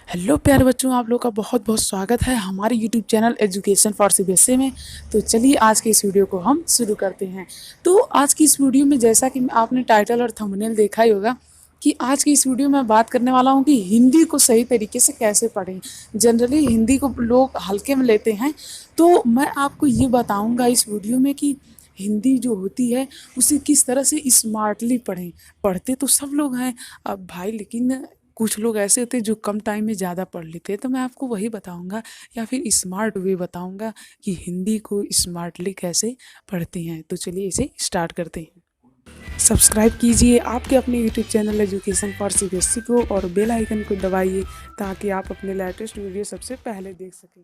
Hello प्यारे बच्चों, आप लोग का बहुत बहुत स्वागत है हमारे YouTube channel education for CBSE में। तो चलिए आज के इस वीडियो को हम शुरू करते हैं। तो आज की इस वीडियो में जैसा कि आपने टाइटल और थंबनेल देखा ही होगा कि आज की इस वीडियो में बात करने वाला हूं कि हिंदी को सही तरीके से कैसे पढ़ें। जनरली हिंदी को लोग हल्के में लेते हैं, तो मैं आपको ये बताऊँगा इस वीडियो में कि हिंदी जो होती है उसे किस तरह से स्मार्टली पढ़ें। पढ़ते तो सब लोग हैं अब भाई, लेकिन कुछ लोग ऐसे होते हैं जो कम टाइम में ज़्यादा पढ़ लेते हैं। तो मैं आपको वही बताऊंगा या फिर स्मार्ट वे बताऊंगा कि हिंदी को स्मार्टली कैसे पढ़ते हैं। तो चलिए इसे स्टार्ट करते हैं। सब्सक्राइब कीजिए आपके अपने YouTube channel education for CBSE को और बेल आइकन को दबाइए ताकि आप अपने लेटेस्ट वीडियो सबसे पहले देख सकें।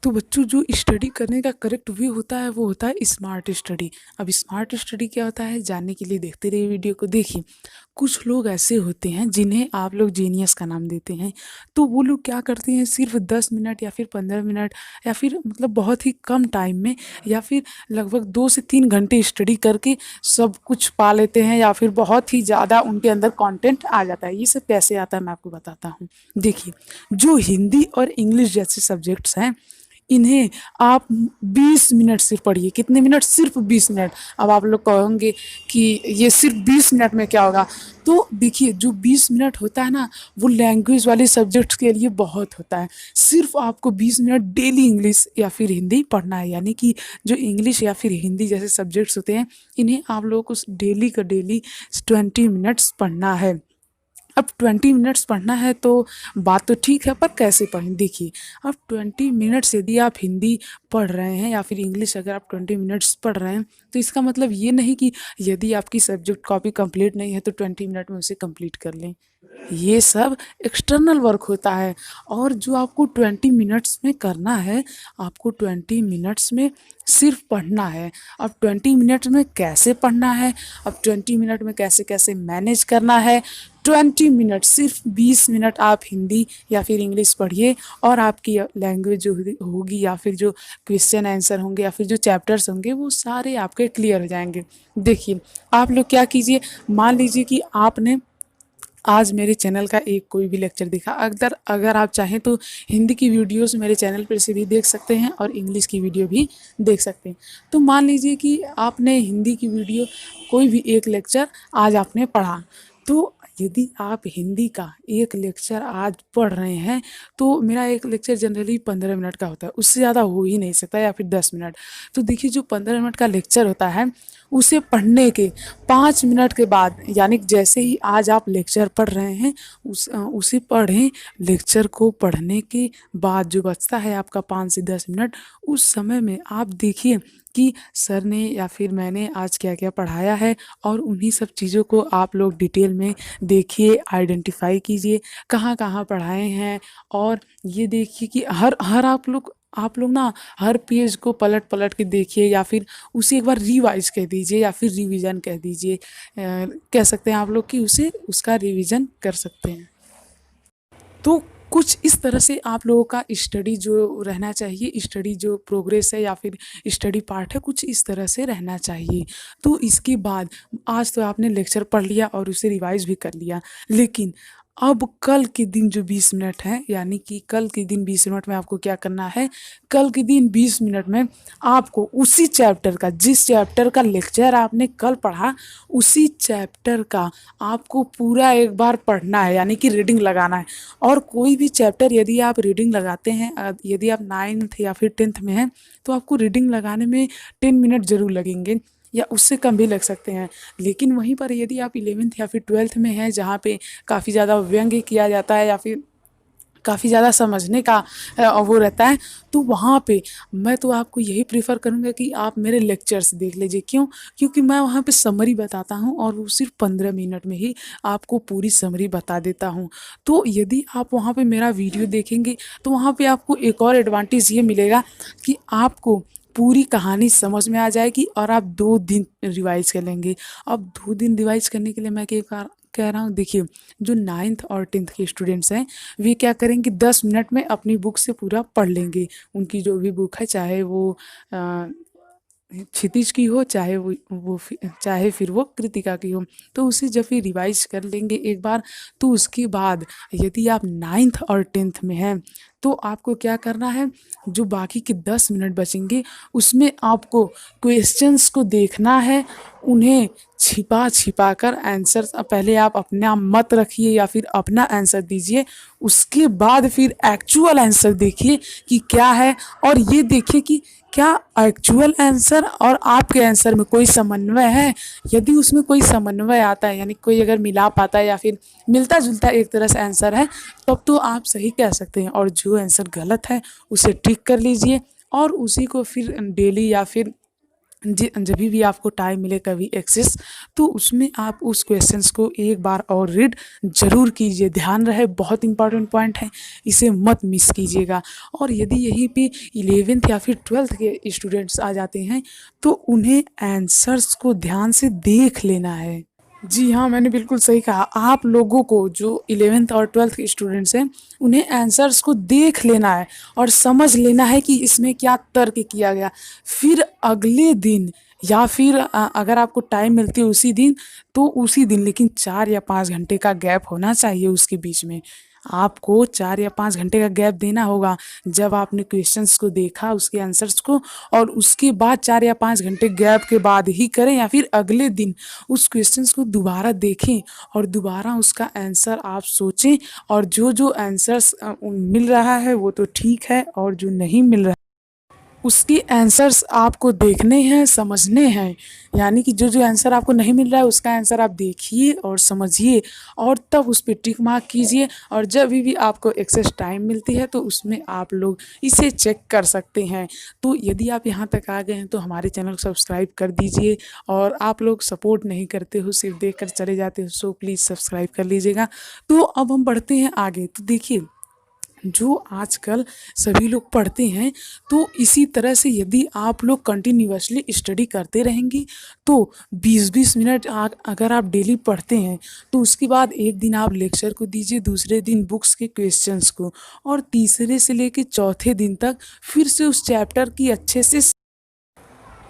तो बच्चों, जो स्टडी करने का करेक्ट वे होता है वो होता है स्मार्ट स्टडी। अब स्मार्ट स्टडी क्या होता है जानने के लिए देखते रहिए वीडियो को। देखिए, कुछ लोग ऐसे होते हैं जिन्हें आप लोग जीनियस का नाम देते हैं। तो वो लोग क्या करते हैं, सिर्फ 10 मिनट या फिर 15 मिनट या फिर मतलब बहुत ही कम टाइम में या फिर लगभग 2 से 3 घंटे स्टडी करके सब कुछ पा लेते हैं या फिर बहुत ही ज़्यादा उनके अंदर कंटेंट आ जाता है। ये सब कैसे आता है मैं आपको बताता हूँ। देखिए, जो हिंदी और इंग्लिश जैसे सब्जेक्ट्स हैं इन्हें आप 20 मिनट से पढ़िए। कितने मिनट? सिर्फ 20 मिनट। अब आप लोग कहोगे कि ये सिर्फ 20 मिनट में क्या होगा। तो देखिए, जो 20 मिनट होता है ना, वो लैंग्वेज वाले सब्जेक्ट्स के लिए बहुत होता है। सिर्फ आपको 20 मिनट डेली इंग्लिश या फिर हिंदी पढ़ना है। यानी कि जो इंग्लिश या फिर हिंदी जैसे सब्जेक्ट्स होते हैं इन्हें आप लोगों को डेली का डेली 20 मिनट्स पढ़ना है। अब 20 मिनट्स पढ़ना है तो बात तो ठीक है, पर कैसे पढ़ें? देखिए, अब 20 मिनट्स यदि आप हिंदी पढ़ रहे हैं या फिर इंग्लिश अगर आप 20 मिनट्स पढ़ रहे हैं तो इसका मतलब ये नहीं कि यदि आपकी सब्जेक्ट कॉपी कंप्लीट नहीं है तो 20 मिनट में उसे कंप्लीट कर लें। ये सब एक्सटर्नल वर्क होता है। और जो आपको 20 मिनट्स में करना है, आपको 20 मिनट्स में सिर्फ पढ़ना है। अब 20 मिनट्स में कैसे पढ़ना है, अब 20 मिनट में कैसे कैसे मैनेज करना है। 20 मिनट, सिर्फ 20 मिनट आप हिंदी या फिर इंग्लिश पढ़िए और आपकी लैंग्वेज जो होगी या फिर जो क्वेश्चन आंसर होंगे या फिर जो चैप्टर्स होंगे वो सारे आपके क्लियर हो जाएंगे। देखिए, आप लोग क्या कीजिए, मान लीजिए कि आपने आज मेरे चैनल का एक कोई भी लेक्चर देखा। अगर अगर आप चाहें तो हिंदी की वीडियोस मेरे चैनल पर से भी देख सकते हैं और इंग्लिश की वीडियो भी देख सकते हैं। तो मान लीजिए कि आपने हिंदी की वीडियो कोई भी एक लेक्चर आज आपने पढ़ा, तो यदि आप हिंदी का एक लेक्चर आज पढ़ रहे हैं तो मेरा एक लेक्चर जनरली 15 मिनट का होता है, उससे ज़्यादा हो ही नहीं सकता, या फिर 10 मिनट। तो देखिए, जो 15 मिनट का लेक्चर होता है उसे पढ़ने के 5 मिनट के बाद, यानी जैसे ही आज आप लेक्चर पढ़ रहे हैं उसे पढ़ें। लेक्चर को पढ़ने के बाद जो बचता है आपका 5 से 10 मिनट, उस समय में आप देखिए कि सर ने या फिर मैंने आज क्या क्या पढ़ाया है और उन्हीं सब चीज़ों को आप लोग डिटेल में देखिए, आइडेंटिफाई कीजिए कहाँ कहाँ पढ़ाए हैं। और ये देखिए कि हर हर आप लोग ना हर पेज को पलट पलट के देखिए या फिर उसे एक बार रिवाइज कह दीजिए या फिर रिवीजन कह दीजिए। कह सकते हैं आप लोग कि उसे उसका रिवीजन कर सकते हैं। तो कुछ इस तरह से आप लोगों का स्टडी जो रहना चाहिए, स्टडी जो प्रोग्रेस है या फिर स्टडी पार्ट है, कुछ इस तरह से रहना चाहिए। तो इसके बाद आज तो आपने लेक्चर पढ़ लिया और उसे रिवाइज भी कर लिया, लेकिन अब कल के दिन जो 20 मिनट है, यानी कि कल के दिन 20 मिनट में आपको क्या करना है, कल के दिन 20 मिनट में आपको उसी चैप्टर का, जिस चैप्टर का लेक्चर आपने कल पढ़ा उसी चैप्टर का आपको पूरा एक बार पढ़ना है, यानी कि रीडिंग लगाना है। और कोई भी चैप्टर यदि आप रीडिंग लगाते हैं, यदि आप 9th या फिर 10th में हैं तो आपको रीडिंग लगाने में 10 मिनट ज़रूर लगेंगे या उससे कम भी लग सकते हैं। लेकिन वहीं पर यदि आप 11th या फिर 12th में हैं जहाँ पे काफ़ी ज़्यादा व्यंग्य किया जाता है या फिर काफ़ी ज़्यादा समझने का वो रहता है, तो वहाँ पे मैं तो आपको यही प्रेफ़र करूँगा कि आप मेरे लेक्चर्स देख लीजिए। क्यों? क्योंकि मैं वहाँ पे समरी बताता हूँ और वो सिर्फ 15 मिनट में ही आपको पूरी समरी बता देता हूँ। तो यदि आप वहाँ पे मेरा वीडियो देखेंगे तो वहाँ पे आपको एक और एडवांटेज ये मिलेगा कि आपको पूरी कहानी समझ में आ जाएगी और आप 2 दिन रिवाइज़ कर लेंगे। अब 2 दिन रिवाइज़ करने के लिए मैं क्या कह रहा हूँ, देखिए, जो 9th और 10th के स्टूडेंट्स हैं वे क्या करेंगे, 10 मिनट में अपनी बुक से पूरा पढ़ लेंगे। उनकी जो भी बुक है, चाहे वो क्षितिज की हो, चाहे फिर वो कृतिका की हो। तो उसे जब फिर रिवाइज कर लेंगे एक बार, तो उसके बाद यदि आप 9th और 10th में हैं तो आपको क्या करना है, जो बाकी के 10 मिनट बचेंगे उसमें आपको क्वेश्चंस को देखना है, उन्हें छिपा छिपा कर आंसर पहले आप अपना मत रखिए या फिर अपना आंसर दीजिए, उसके बाद फिर एक्चुअल आंसर देखिए कि क्या है, और ये देखिए कि क्या एक्चुअल आंसर और आपके आंसर में कोई समन्वय है। यदि उसमें कोई समन्वय आता है, यानी कोई अगर मिलाप आता है या फिर मिलता जुलता एक तरह से आंसर है, तब तो आप सही कह सकते हैं, और जो आंसर गलत है उसे ठीक कर लीजिए, और उसी को फिर डेली या फिर जब भी आपको टाइम मिले कभी एक्सेस, तो उसमें आप उस क्वेश्चंस को एक बार और रीड ज़रूर कीजिए। ध्यान रहे, बहुत इंपॉर्टेंट पॉइंट है, इसे मत मिस कीजिएगा। और यदि यहीं पे 11th या फिर 12th के स्टूडेंट्स आ जाते हैं तो उन्हें आंसर्स को ध्यान से देख लेना है। जी हाँ, मैंने बिल्कुल सही कहा। आप लोगों को जो 11th और 12th के स्टूडेंट्स हैं, उन्हें आंसर्स को देख लेना है और समझ लेना है कि इसमें क्या तर्क किया गया। फिर अगले दिन या फिर अगर आपको टाइम मिलती है उसी दिन, तो उसी दिन, लेकिन 4 या 5 घंटे का गैप होना चाहिए उसके बीच में। आपको 4 या 5 घंटे का गैप देना होगा, जब आपने क्वेश्चंस को देखा, उसके आंसर्स को, और उसके बाद 4 या 5 घंटे गैप के बाद ही करें, या फिर अगले दिन उस क्वेश्चंस को दोबारा देखें और दोबारा उसका आंसर आप सोचें, और जो आंसर्स मिल रहा है वो तो ठीक है, और जो नहीं मिल रहा उसके आंसर्स आपको देखने हैं, समझने हैं। यानी कि जो आंसर आपको नहीं मिल रहा है उसका आंसर आप देखिए और समझिए, और तब उस पे टिक मार्क कीजिए, और जब भी आपको एक्सेस टाइम मिलती है तो उसमें आप लोग इसे चेक कर सकते हैं। तो यदि आप यहाँ तक आ गए हैं तो हमारे चैनल को सब्सक्राइब कर दीजिए, और आप लोग सपोर्ट नहीं करते हो, सिर्फ देख कर चले जाते हो, सो प्लीज़ सब्सक्राइब कर लीजिएगा। तो अब हम बढ़ते हैं आगे। तो देखिए, जो आजकल सभी लोग पढ़ते हैं, तो इसी तरह से यदि आप लोग कंटिन्यूअसली स्टडी करते रहेंगे तो 20-20 मिनट अगर आप डेली पढ़ते हैं, तो उसके बाद एक दिन आप लेक्चर को दीजिए, दूसरे दिन बुक्स के क्वेश्चंस को, और तीसरे से लेके चौथे दिन तक फिर से उस चैप्टर की अच्छे से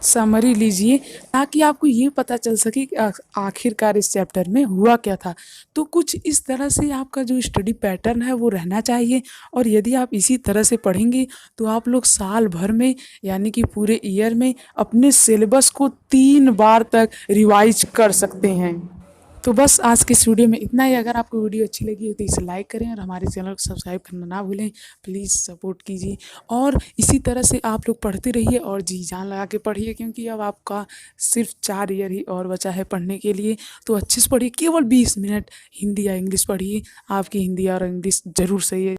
समरी लीजिए, ताकि आपको ये पता चल सके कि आखिरकार इस चैप्टर में हुआ क्या था। तो कुछ इस तरह से आपका जो स्टडी पैटर्न है वो रहना चाहिए, और यदि आप इसी तरह से पढ़ेंगे तो आप लोग साल भर में, यानी कि पूरे ईयर में, अपने सिलेबस को 3 बार तक रिवाइज कर सकते हैं। तो बस आज के इस वीडियो में इतना ही। अगर आपको वीडियो अच्छी लगी हो तो इसे लाइक करें, और हमारे चैनल को सब्सक्राइब करना ना भूलें। प्लीज़ सपोर्ट कीजिए, और इसी तरह से आप लोग पढ़ते रहिए और जी जान लगा के पढ़िए, क्योंकि अब आपका सिर्फ 4 ईयर ही और बचा है पढ़ने के लिए। तो अच्छे से पढ़िए, केवल 20 मिनट हिंदी या इंग्लिश पढ़िए, आपकी हिंदी और इंग्लिश ज़रूर सही है।